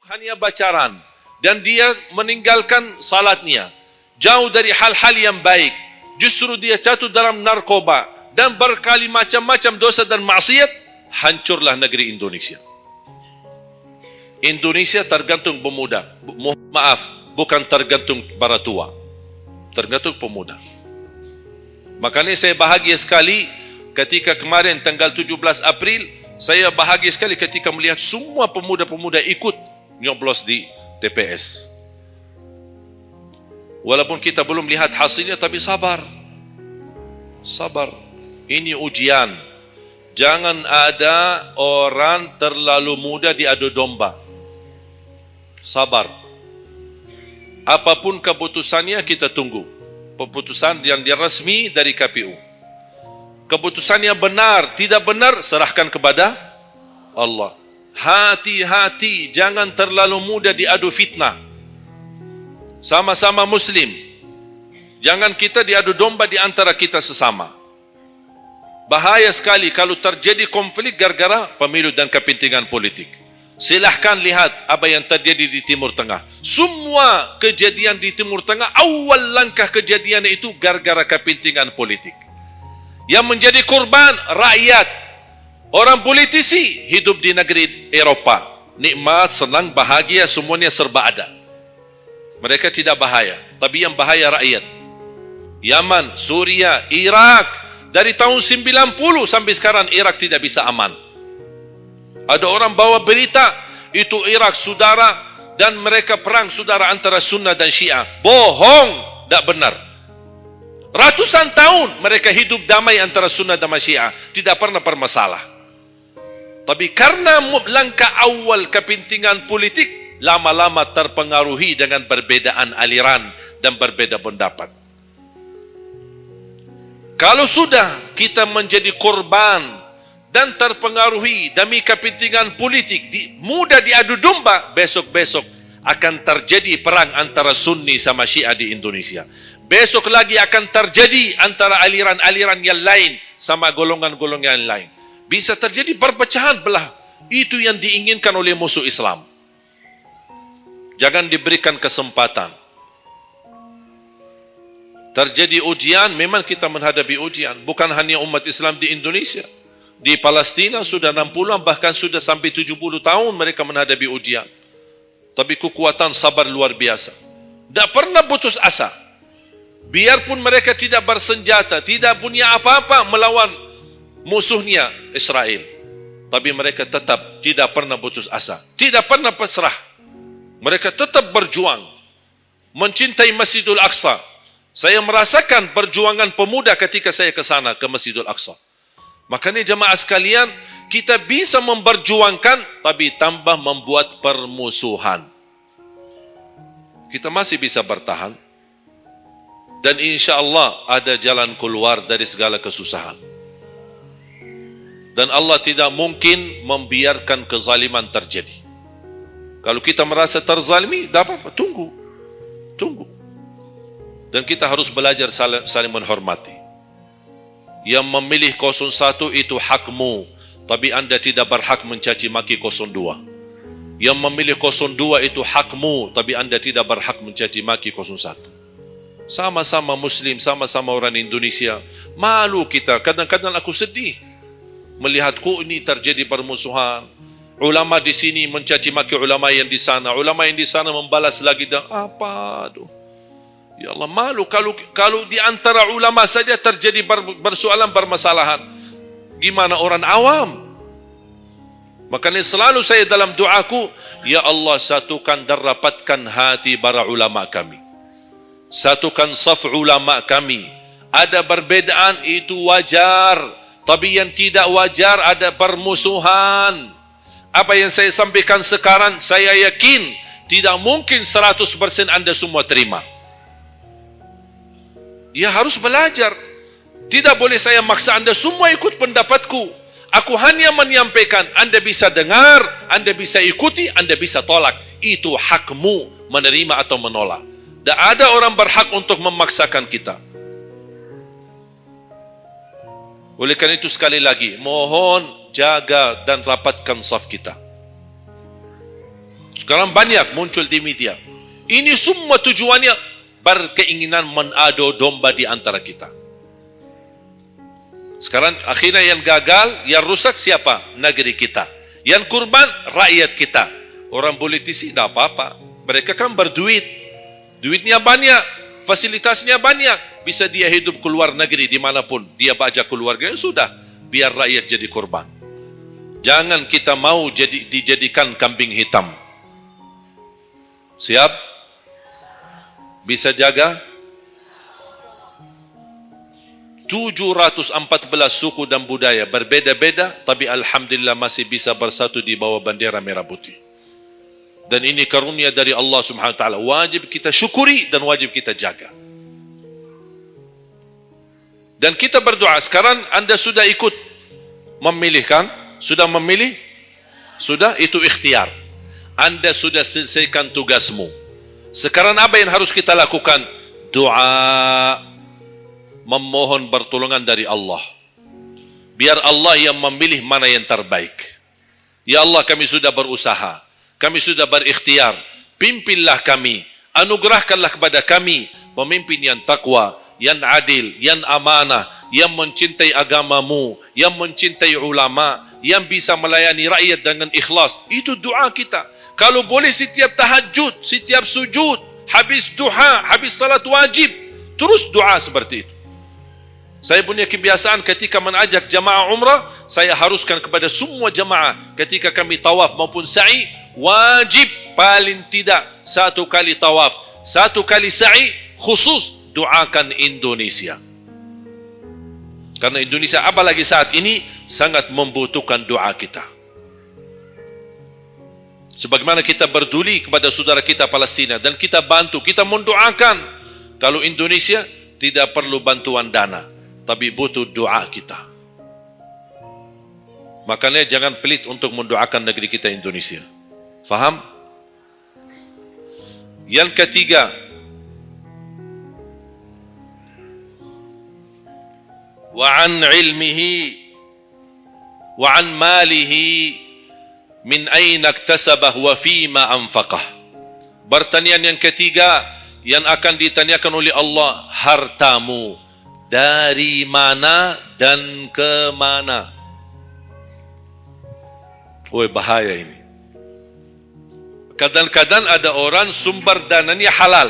hanya bacaran dan dia meninggalkan salatnya, jauh dari hal-hal yang baik, justru dia jatuh dalam narkoba dan berkali macam-macam dosa dan maksiat, hancurlah negeri Indonesia. Indonesia tergantung pemuda. Maaf, bukan tergantung para tua, tergantung pemuda. Makanya saya bahagia sekali ketika kemarin tanggal 17 April, saya bahagia sekali ketika melihat semua pemuda-pemuda ikut nyoblos di TPS. Walaupun kita belum lihat hasilnya, tapi sabar. Sabar. Ini ujian. Jangan ada orang terlalu muda diadu domba. Sabar. Apapun keputusannya kita tunggu. Keputusan yang resmi dari KPU. Keputusan yang benar, tidak benar, serahkan kepada Allah. Hati-hati, jangan terlalu mudah diadu fitnah. Sama-sama Muslim. Jangan kita diadu domba di antara kita sesama. Bahaya sekali kalau terjadi konflik gara-gara pemilu dan kepentingan politik. Silahkan lihat apa yang terjadi di Timur Tengah. Semua kejadian di Timur Tengah, awal langkah kejadian itu gara-gara kepentingan politik. Yang menjadi korban rakyat. Orang politisi hidup di negeri Eropa. Nikmat, senang, bahagia, semuanya serba ada. Mereka tidak bahaya. Tapi yang bahaya rakyat. Yaman, Suria, Irak. Dari tahun 90 sampai sekarang Irak tidak bisa aman. Ada orang bawa berita, itu Irak saudara, dan mereka perang saudara antara Sunnah dan Syiah. Bohong, tak benar. Ratusan tahun mereka hidup damai antara Sunnah dan Syiah. Tidak pernah bermasalah. Tapi karena langkah awal kepentingan politik, lama-lama terpengaruhi dengan perbedaan aliran dan berbeda pendapat. Kalau sudah kita menjadi korban dan terpengaruhi demi kepentingan politik, mudah diadu domba, besok-besok akan terjadi perang antara Sunni sama Syiah di Indonesia. Besok lagi akan terjadi antara aliran-aliran yang lain sama golongan-golongan yang lain. Bisa terjadi perpecahan belah. Itu yang diinginkan oleh musuh Islam. Jangan diberikan kesempatan. Terjadi ujian, memang kita menghadapi ujian. Bukan hanya umat Islam di Indonesia. Di Palestina sudah 60, bahkan sudah sampai 70 tahun mereka menghadapi ujian. Tapi kekuatan sabar luar biasa. Tak pernah putus asa. Biarpun mereka tidak bersenjata, tidak punya apa-apa melawan musuhnya Israel. Tapi mereka tetap tidak pernah putus asa. Tidak pernah pasrah. Mereka tetap berjuang. Mencintai Masjidul Aqsa. Saya merasakan perjuangan pemuda ketika saya ke sana, ke Masjidul Aqsa. Makanya jemaah sekalian, kita bisa memperjuangkan, tapi tambah membuat permusuhan. Kita masih bisa bertahan. Dan insya Allah ada jalan keluar dari segala kesusahan. Dan Allah tidak mungkin membiarkan kezaliman terjadi. Kalau kita merasa terzalimi, tak apa-apa, tunggu. Dan kita harus belajar saling menghormati. Yang memilih 01 itu hakmu, tapi anda tidak berhak mencaci maki 02. Yang memilih 02 itu hakmu, tapi anda tidak berhak mencaci maki 01. Sama-sama Muslim, sama-sama orang Indonesia. Malu kita, kadang-kadang aku sedih melihat kok ini terjadi permusuhan. Ulama di sini mencaci maki ulama yang di sana, ulama yang di sana membalas lagi dan apa tu? Ya Allah, malu kalau di antara ulama saja terjadi persoalan permasalahan. Gimana orang awam? Makanya selalu saya dalam doaku, ya Allah satukan dan rapatkan hati para ulama kami. Satukan saf ulama kami. Ada perbedaan itu wajar, tapi yang tidak wajar ada permusuhan. Apa yang saya sampaikan sekarang, saya yakin tidak mungkin 100% anda semua terima. Ya harus belajar. Tidak boleh saya maksa anda semua ikut pendapatku. Aku hanya menyampaikan, anda bisa dengar, anda bisa ikuti, anda bisa tolak. Itu hakmu menerima atau menolak. Tak ada orang berhak untuk memaksakan kita. Oleh karena itu sekali lagi, mohon jaga dan rapatkan saf kita. Sekarang banyak muncul di media. Ini semua tujuannya berkeinginan menadu domba di antara kita. Sekarang akhirnya yang gagal, yang rusak siapa? Negeri kita. Yang kurban, rakyat kita. Orang politisi tidak apa-apa. Mereka kan berduit. Duitnya banyak, fasilitasnya banyak. Bisa dia hidup keluar negeri dimanapun. Dia baca keluarganya, sudah. Biar rakyat jadi korban. Jangan kita mau dijadikan kambing hitam. Siap? Bisa jaga? 714 suku dan budaya berbeda-beda, tapi alhamdulillah masih bisa bersatu di bawah bendera merah putih. Dan ini karunia dari Allah Subhanahu wa taala. Wajib kita syukuri dan wajib kita jaga. Dan kita berdoa. Sekarang Anda sudah ikut memilih kan? Sudah memilih? Sudah, itu ikhtiar. Anda sudah selesaikan tugasmu. Sekarang apa yang harus kita lakukan? Doa, memohon pertolongan dari Allah. Biar Allah yang memilih mana yang terbaik. Ya Allah, kami sudah berusaha, kami sudah berikhtiar. Pimpinlah kami, anugerahkanlah kepada kami pemimpin yang takwa, yang adil, yang amanah, yang mencintai agamamu, yang mencintai ulama, yang bisa melayani rakyat dengan ikhlas. Itu doa kita. Kalau boleh setiap tahajud, setiap sujud, habis duha, habis salat wajib, terus doa seperti itu. Saya punya kebiasaan ketika mengajak jamaah umrah, saya haruskan kepada semua jamaah ketika kami tawaf maupun sa'i, wajib paling tidak 1 kali tawaf, 1 kali sa'i, khusus doakan Indonesia. Karena Indonesia apalagi saat ini sangat membutuhkan doa kita. Sebagaimana kita berduli kepada saudara kita Palestina dan kita bantu, kita mendoakan. Kalau Indonesia tidak perlu bantuan dana, tapi butuh doa kita. Makanya jangan pelit untuk mendoakan negeri kita Indonesia. Faham? Yang ketiga, wa an ilmihi wa an malihi min aina iktasabah wa fima anfaqah. Pertanyaan yang ketiga yang akan ditanyakan oleh Allah, hartamu dari mana dan ke mana? Oh, bahaya ini. Kadang-kadang ada orang sumber dananya halal,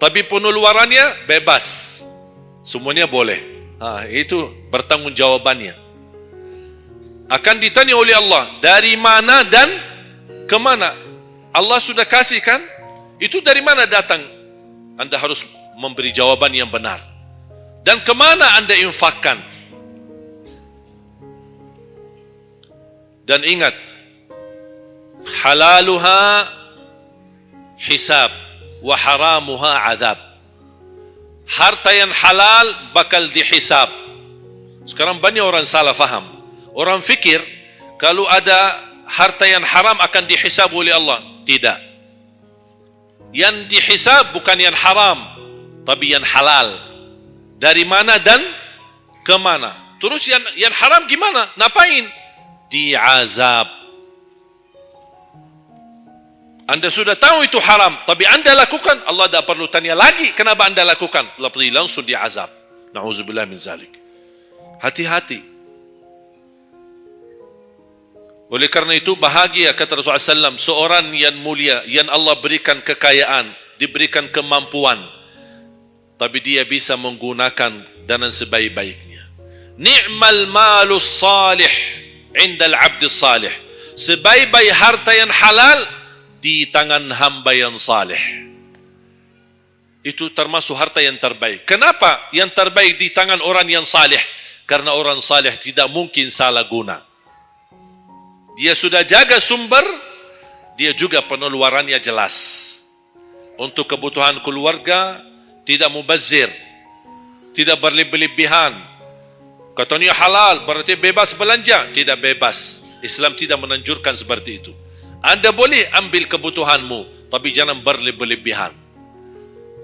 tapi pengeluarannya bebas. Semuanya boleh. Itu bertanggungjawabannya. Akan ditanya oleh Allah, dari mana dan ke mana? Allah sudah kasih kan? Itu dari mana datang? Anda harus memberi jawaban yang benar. Dan kemana Anda infakkan? Dan ingat, halaluha hisab wa haramuha azab. Harta yang halal bakal dihisab. Sekarang banyak orang salah faham. Orang fikir kalau ada harta yang haram akan dihisab oleh Allah. Tidak. Yang dihisab bukan yang haram, tapi yang halal. Dari mana dan ke mana? Terus yang haram gimana? Ngapain? Diazab. Anda sudah tahu itu haram, tapi Anda lakukan, Allah tidak perlu tanya lagi kenapa Anda lakukan. Allah pergi langsung diazab. Na'udzubillah min zalik. Hati-hati. Oleh karena itu bahagia kata Rasulullah SAW, seorang yang mulia, yang Allah berikan kekayaan, diberikan kemampuan, tapi dia bisa menggunakan dengan sebaik-baiknya. Ni'mal malus salih indal abdis salih. Sebaik-baik harta yang halal di tangan hamba yang salih. Itu termasuk harta yang terbaik. Kenapa yang terbaik di tangan orang yang salih? Karena orang salih tidak mungkin salah guna. Dia sudah jaga sumber, dia juga pengeluarannya jelas. Untuk kebutuhan keluarga, tidak mubazir, tidak berlebih-lebihan. Katanya halal, berarti bebas belanja. Tidak bebas. Islam tidak menanjurkan seperti itu. Anda boleh ambil kebutuhanmu, tapi jangan berlebih-lebihan.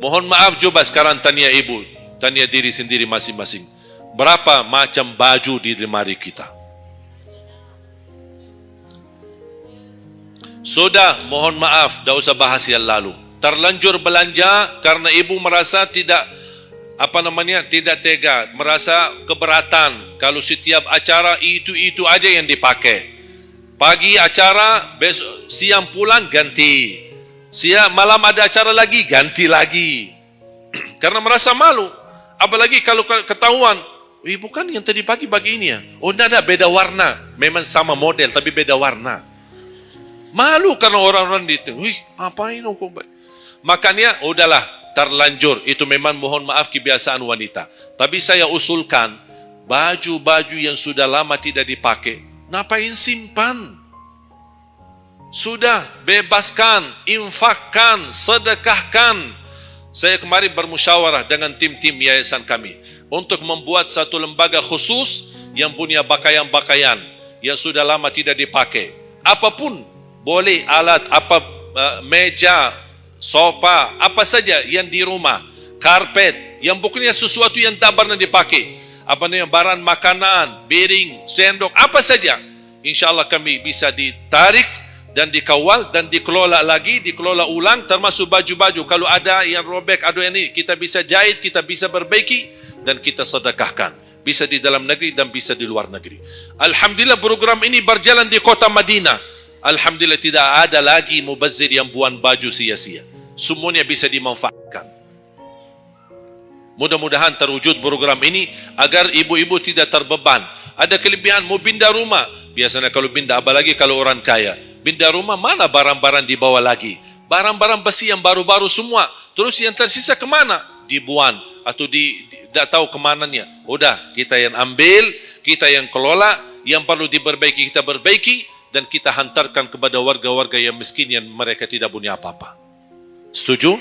Mohon maaf, coba sekarang tanya ibu, tanya diri sendiri masing-masing. Berapa macam baju di lemari kita? Sudah, mohon maaf, dah usah bahas yang lalu. Terlanjur belanja karena ibu merasa tidak tidak tega, merasa keberatan kalau setiap acara itu aja yang dipakai. Pagi acara, besok siang pulang ganti. Malam ada acara lagi, ganti lagi. Karena merasa malu. Apalagi kalau ketahuan, bukan yang tadi pagi ini ya. Oh, tidak, beda warna. Memang sama model tapi beda warna. Malu karena orang-orang itu. Apain kok? Makanya udahlah, terlanjur. Itu memang mohon maaf kebiasaan wanita. Tapi saya usulkan, baju-baju yang sudah lama tidak dipakai, ngapain simpan? Sudah, bebaskan, infakkan, sedekahkan. Saya kemarin bermusyawarah dengan tim-tim yayasan kami untuk membuat satu lembaga khusus yang punya pakaian-pakaian yang sudah lama tidak dipakai. Apapun boleh, alat meja, sofa, apa saja yang di rumah, karpet, yang bukannya sesuatu yang tak pernah dipakai, barang makanan, piring, sendok, apa saja, insyaAllah kami bisa ditarik dan dikawal dan dikelola lagi, dikelola ulang, termasuk baju-baju. Kalau ada yang robek, ada yang ini, kita bisa jahit, kita bisa perbaiki dan kita sedekahkan. Bisa di dalam negeri dan bisa di luar negeri. Alhamdulillah program ini berjalan di kota Madinah. Alhamdulillah tidak ada lagi mubazir yang buang baju sia-sia. Semuanya bisa dimanfaatkan. Mudah-mudahan terwujud program ini agar ibu-ibu tidak terbeban. Ada kelebihan mau pindah rumah. Biasanya kalau pindah, apalagi kalau orang kaya, pindah rumah mana barang-barang dibawa lagi? Barang-barang besi yang baru-baru semua. Terus yang tersisa kemana? Dibuang atau tidak tahu kemananya. Udah, kita yang ambil, kita yang kelola, yang perlu diperbaiki kita perbaiki, dan kita hantarkan kepada warga-warga yang miskin yang mereka tidak punya apa-apa. Setuju?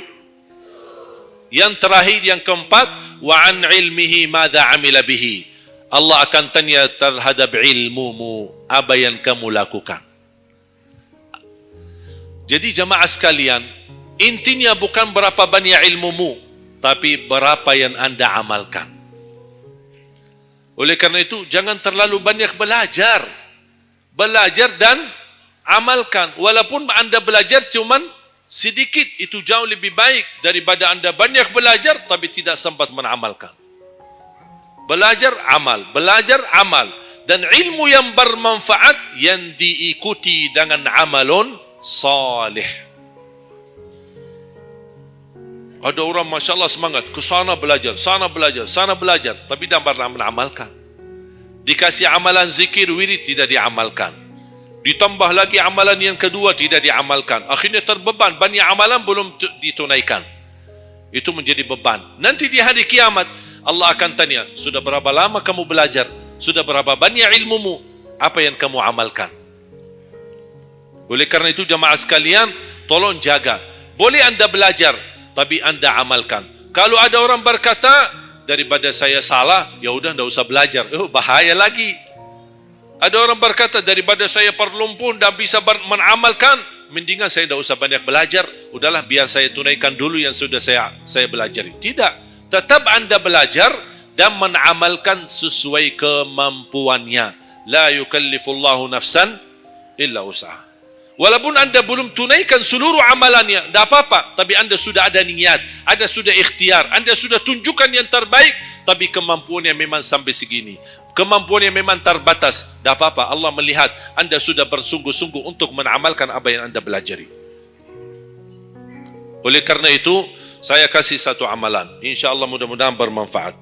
Yang terakhir, yang keempat, wa an ilmihi madza amila bihi. Allah akan tanya terhadap ilmumu, apa yang kamu lakukan. Jadi jamaah sekalian, intinya bukan berapa banyak ilmumu, tapi berapa yang anda amalkan. Oleh karena itu, jangan terlalu banyak belajar. Belajar dan amalkan. Walaupun anda belajar cuman sedikit, itu jauh lebih baik daripada anda banyak belajar tapi tidak sempat mengamalkan. Belajar, amal. Belajar, amal. Dan ilmu yang bermanfaat yang diikuti dengan amalun salih. Ada orang Masya Allah semangat, ke sana belajar, sana belajar, sana belajar, tapi tidak pernah mengamalkan. Dikasih amalan zikir, wirid, tidak diamalkan. Ditambah lagi amalan yang kedua, tidak diamalkan. Akhirnya terbeban, banyak amalan belum ditunaikan. Itu menjadi beban. Nanti di hari kiamat, Allah akan tanya, sudah berapa lama kamu belajar? Sudah berapa banyak ilmumu? Apa yang kamu amalkan? Oleh karena itu jamaah sekalian, tolong jaga. Boleh anda belajar, tapi anda amalkan. Kalau ada orang berkata, daripada saya salah, ya udah tidak usah belajar. Bahaya lagi. Ada orang berkata, daripada saya perlumpun dan bisa mengamalkan, mendingan saya tidak usah banyak belajar. Udahlah, biar saya tunaikan dulu yang sudah saya belajari. Tidak. Tetap anda belajar dan mengamalkan sesuai kemampuannya. La yukallifullahu nafsan illa usaha. Walaupun anda belum tunaikan seluruh amalannya, tidak apa-apa. Tapi anda sudah ada niat, anda sudah ikhtiar, anda sudah tunjukkan yang terbaik. Tapi kemampuannya memang sampai segini, kemampuannya memang terbatas. Tidak apa-apa, Allah melihat anda sudah bersungguh-sungguh untuk mengamalkan apa yang anda belajari. Oleh karena itu, saya kasih satu amalan. InsyaAllah mudah-mudahan bermanfaat.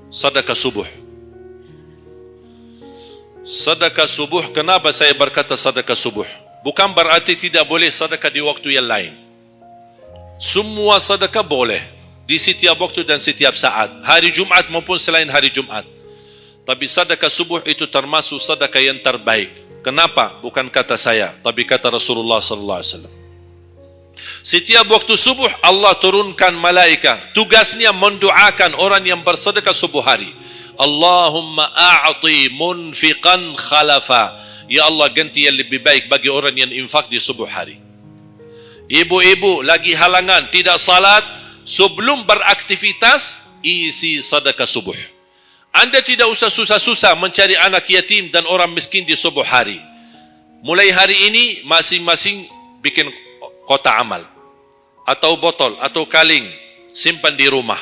Sedekah subuh. Sedekah subuh, kenapa saya berkata sedekah subuh? Bukan berarti tidak boleh sedekah di waktu yang lain. Semua sedekah boleh di setiap waktu dan setiap saat, hari Jumat maupun selain hari Jumat. Tapi sedekah subuh itu termasuk sedekah yang terbaik. Kenapa? Bukan kata saya, tapi kata Rasulullah sallallahu alaihi wasallam. Setiap waktu subuh Allah turunkan malaikat, tugasnya mendoakan orang yang bersedekah subuh hari. Allahumma a'ti munfiqan khalafa. Ya Allah, ganti yang lebih baik bagi orang yang infak di subuh hari. Ibu-ibu lagi halangan tidak salat, sebelum beraktivitas isi sedekah subuh. Anda tidak usah susah-susah mencari anak yatim dan orang miskin di subuh hari. Mulai hari ini, masing-masing bikin kotak amal. Atau botol, atau kaling, simpan di rumah.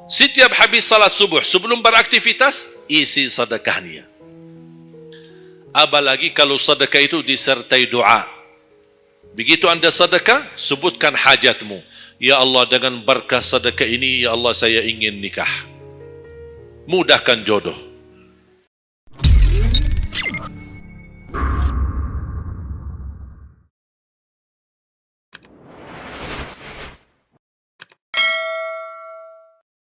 Setiap habis salat subuh, sebelum beraktivitas, isi sedekahnya. Apalagi kalau sedekah itu disertai doa. Begitu anda sedekah, sebutkan hajatmu. Ya Allah, dengan berkah sedekah ini, ya Allah, saya ingin nikah. Mudahkan jodoh.